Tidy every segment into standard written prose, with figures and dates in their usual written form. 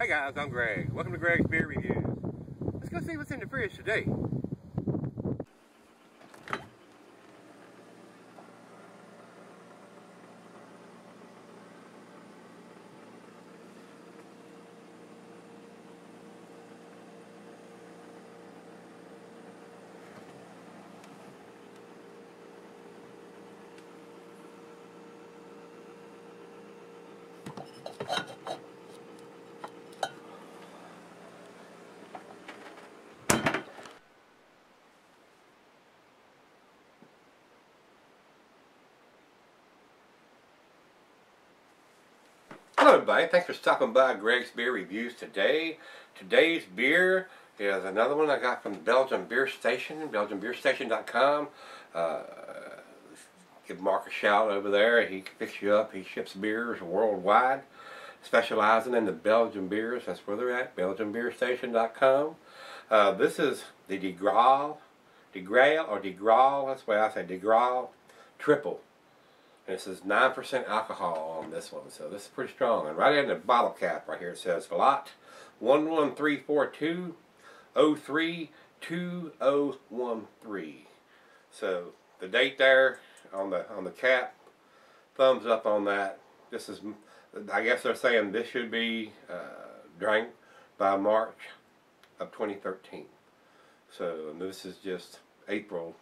Hey guys, I'm Greg. Welcome to Greg's Beer Reviews. Let's go see what's in the fridge today. Hello everybody, thanks for stopping by Greg's Beer Reviews today. Today's beer is another one I got from Belgian Beer Station, belgianbeerstation.com. Give Mark a shout over there. He can fix you up. He ships beers worldwide, specializing in the Belgian beers. That's where they're at, belgianbeerstation.com. This is the Graal, that's the way I say Graal Triple. And it says 9% alcohol on this one, so this is pretty strong. And right in the bottle cap right here it says lot 11342032013. So the date there on the cap, thumbs up on that. This is, I guess they're saying this should be drank by March of 2013. So this is just April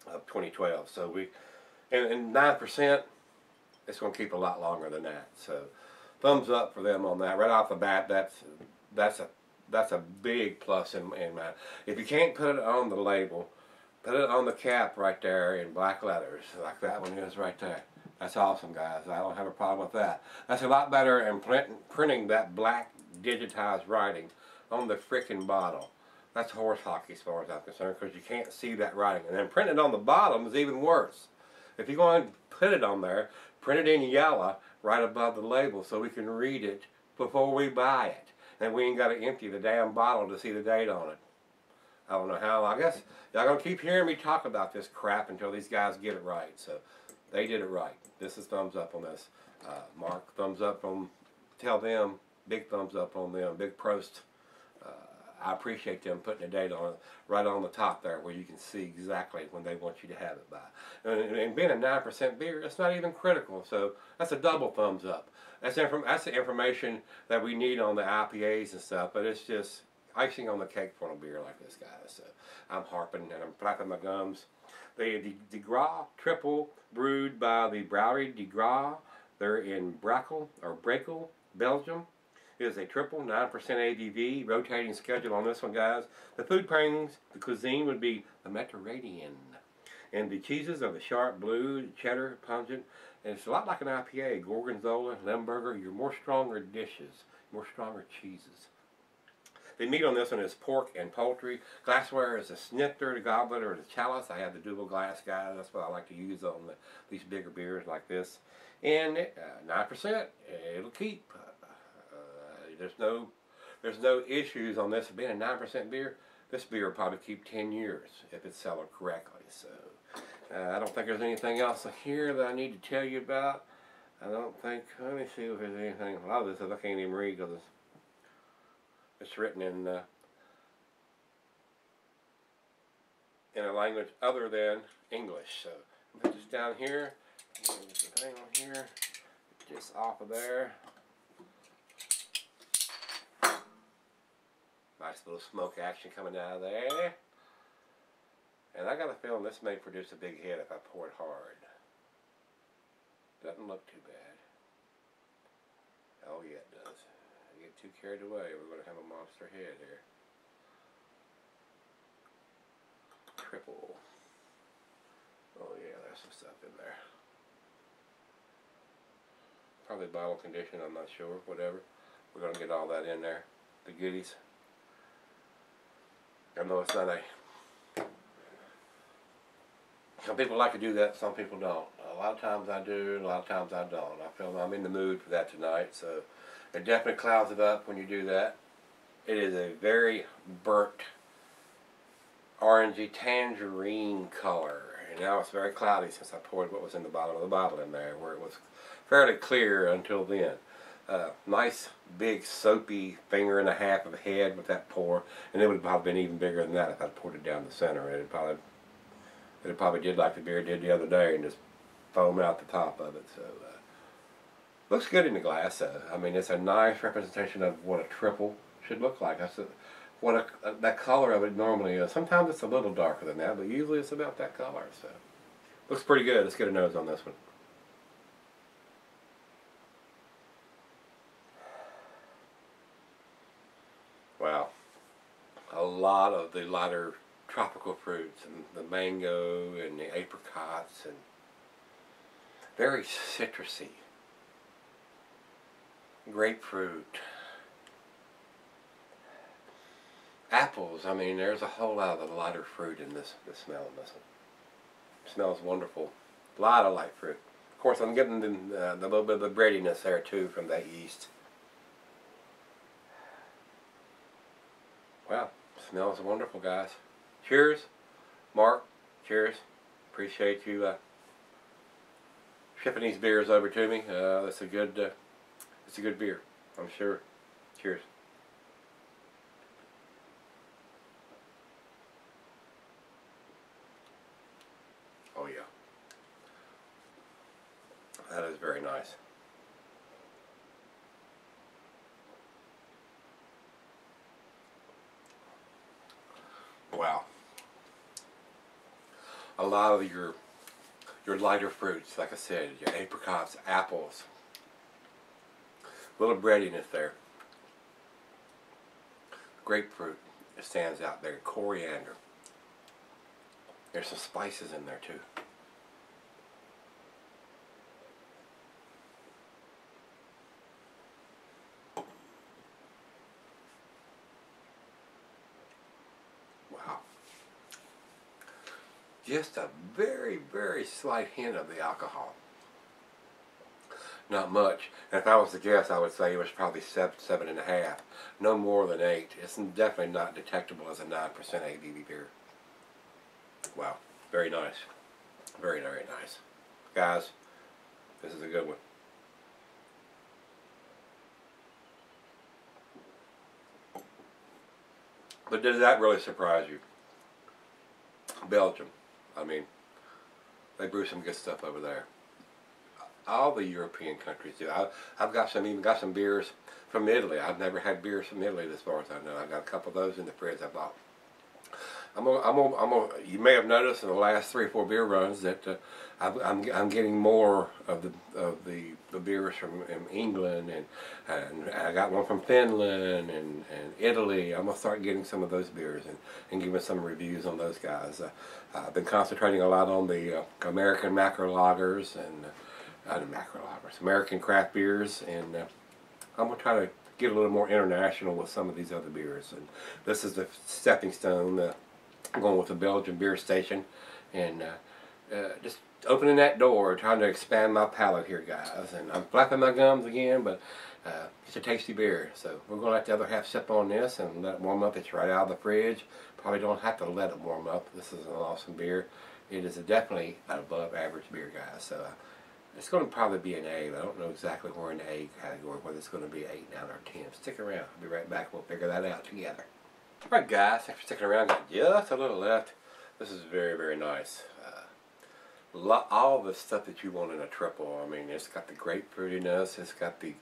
of 2012. So we. And 9%, it's going to keep a lot longer than that. So, thumbs up for them on that. Right off the bat, that's a big plus in my. If you can't put it on the label, put it on the cap right there in black letters, like that one is right there. That's awesome, guys. I don't have a problem with that. That's a lot better than printing that black digitized writing on the frickin' bottle. That's horse hockey as far as I'm concerned, because you can't see that writing. And then printing on the bottom is even worse. If you're going to put it on there, print it in yellow right above the label so we can read it before we buy it. And we ain't got to empty the damn bottle to see the date on it. I don't know how. I guess y'all going to keep hearing me talk about this crap until these guys get it right. So they did it right. This is thumbs up on this. Mark, thumbs up on, tell them, big thumbs up on them, big prost. I appreciate them putting a date on it right on the top there where you can see exactly when they want you to have it by. And being a 9% beer, it's not even critical, so that's a double thumbs up. That's the information that we need on the IPAs and stuff, but it's just icing on the cake for a beer like this, guys. So I'm harping and I'm flapping my gums. The Graal Triple, brewed by the Brewery de Graal. They're in Brakel, Belgium. It is a triple, 9% ABV, rotating schedule on this one, guys. The food pairings, the cuisine would be the Mediterranean. And the cheeses are the sharp blue, cheddar, pungent. And it's a lot like an IPA, Gorgonzola, Limburger, your more stronger dishes, more stronger cheeses. The meat on this one is pork and poultry. Glassware is a snifter, the goblet, or the chalice. I have the double glass, guys. That's what I like to use on these bigger beers like this. And 9%, it'll keep. There's no issues on this being a 9% beer. This beer will probably keep 10 years if it's sold correctly. So I don't think there's anything else here that I need to tell you about. I don't think. Let me see if there's anything. A lot of this I can't even read because it's written in a language other than English. So put this down here. Get the thing on here. Get this off of there. Nice little smoke action coming out of there. And I got a feeling this may produce a big hit if I pour it hard. Doesn't look too bad. Oh yeah, it does. I get too carried away, we're going to have a monster head here. Triple. Oh yeah, there's some stuff in there. Probably bottle condition, I'm not sure, whatever. We're going to get all that in there. The goodies. I know it's not some people like to do that, some people don't. A lot of times I do, a lot of times I don't. I feel I'm in the mood for that tonight, so it definitely clouds it up when you do that. It is a very burnt, orangey tangerine color. And now it's very cloudy since I poured what was in the bottom of the bottle in there, where it was fairly clear until then. Nice big soapy finger and a half of head with that pour, and it would have probably been even bigger than that if I'd poured it down the center. It probably did like the beer did the other day and just foam out the top of it. So looks good in the glass. I mean, it's a nice representation of what a triple should look like. That color of it normally is. Sometimes it's a little darker than that, but usually it's about that color. So looks pretty good. Let's get a nose on this one. Wow, a lot of the lighter tropical fruits, and the mango and the apricots, and very citrusy. Grapefruit, apples. I mean, there's a whole lot of the lighter fruit in this smell in this one. It smells wonderful. A lot of light fruit. Of course, I'm getting the little bit of the breadiness there too from that yeast. Wow, smells wonderful, guys. Cheers, Mark. Cheers. Appreciate you shipping these beers over to me. It's a good beer, I'm sure. Cheers. Oh yeah, that is very nice. Wow. A lot of your lighter fruits, like I said, your apricots, apples, a little breadiness there. Grapefruit, it stands out there. Coriander. There's some spices in there too. Wow. Just a very, very slight hint of the alcohol. Not much. And if I was to guess, I would say it was probably 7.5. No more than 8. It's definitely not detectable as a 9% ABV beer. Wow. Very nice. Very, very nice. Guys, this is a good one. But does that really surprise you? Belgium. I mean, they brew some good stuff over there. All the European countries do. I've got even got some beers from Italy. I've never had beers from Italy as far as I know. I've got a couple of those in the fridge I bought. You may have noticed in the last 3 or 4 beer runs that I'm getting more of the beers from England, and I got one from Finland and Italy. I'm gonna start getting some of those beers and giving some reviews on those guys. I've been concentrating a lot on the American macro lagers and American craft beers, and I'm gonna try to get a little more international with some of these other beers. And this is the stepping stone. I'm going with the Belgian beer station, and just opening that door, trying to expand my palate here, guys. And I'm flapping my gums again, but it's a tasty beer. So we're going to let the other half sip on this and let it warm up. It's right out of the fridge. Probably don't have to let it warm up. This is an awesome beer. It is definitely an above average beer, guys. So it's going to probably be an A. I don't know exactly where in the A category, whether it's going to be 8, 9, or 10. Stick around. I'll be right back. We'll figure that out together. Alright guys, thanks for sticking around. Got just a little left. This is very, very nice. All the stuff that you want in a triple. I mean, it's got the grapefruitiness. It's got the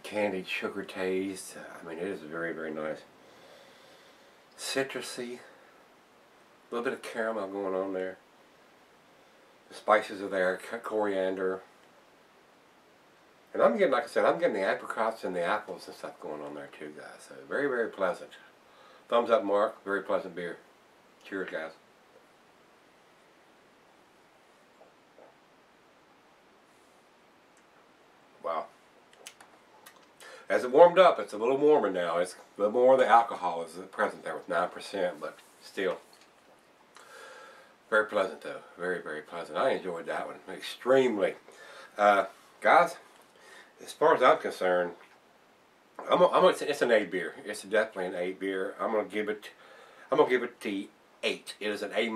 candied sugar taste. I mean, it is very, very nice. Citrusy. A little bit of caramel going on there. The spices are there. Coriander. And I'm getting, like I said, I'm getting the apricots and the apples and stuff going on there too, guys. So very, very pleasant. Thumbs up, Mark. Very pleasant beer. Cheers, guys. Wow. As it warmed up, it's a little warmer now. It's a little more of the alcohol is present there with 9%, but still. Very pleasant, though. Very, very pleasant. I enjoyed that one extremely. Guys, as far as I'm concerned, it's an A beer. It's definitely an A beer. I'm gonna give it the 8. It is an A-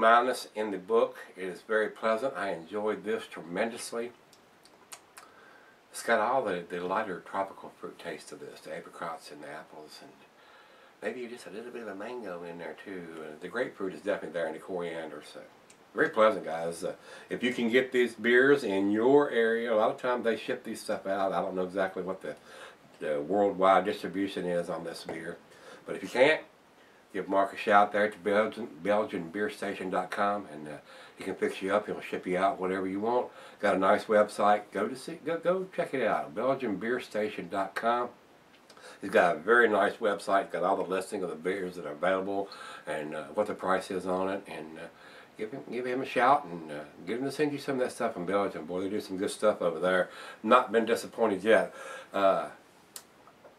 in the book. It is very pleasant. I enjoyed this tremendously. It's got all the lighter tropical fruit taste of this, the apricots and the apples, and maybe just a little bit of a mango in there too. The grapefruit is definitely there, and the coriander. So very pleasant, guys. If you can get these beers in your area, a lot of times they ship these stuff out. I don't know exactly what the worldwide distribution is on this beer, but if you can't, give Mark a shout there to BelgianBeerStation.com, and he can fix you up. He'll ship you out whatever you want. Got a nice website. Go check it out. BelgianBeerStation.com. He's got a very nice website. Got all the listing of the beers that are available and what the price is on it. And give him a shout and get him to send you some of that stuff in Belgium. Boy, they do some good stuff over there. Not been disappointed yet.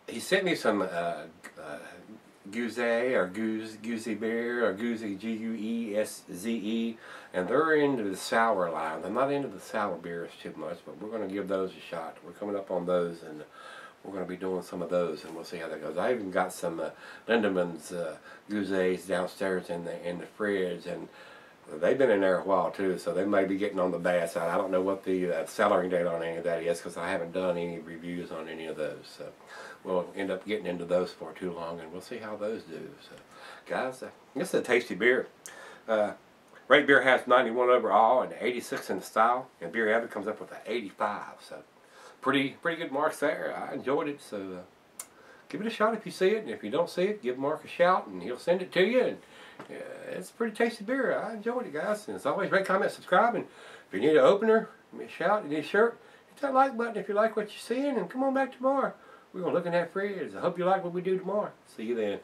He sent me some Gueuze or Gueuze beer or Gueuze Gueze, and they're into the sour line. They're not into the sour beers too much, but we're going to give those a shot. We're coming up on those, and we're going to be doing some of those, and we'll see how that goes. I even got some Lindemann's Gueuzes downstairs in the fridge, and they've been in there a while too, so they may be getting on the bad side. I don't know what the cellaring date on any of that is because I haven't done any reviews on any of those. So we'll end up getting into those for too long, and we'll see how those do. So, guys, this is a tasty beer. Rate Beer has 91 overall and 86 in the style, and Beer Abbott comes up with an 85. So pretty good marks there. I enjoyed it, so give it a shot if you see it, and if you don't see it, give Mark a shout, and he'll send it to you. And it's a pretty tasty beer. I enjoyed it, guys. And as always, rate, comment, subscribe, and if you need an opener, give me a shout. You need a shirt, hit that like button if you like what you're seeing, and come on back tomorrow. We're going to look in that fridge. I hope you like what we do tomorrow. See you then.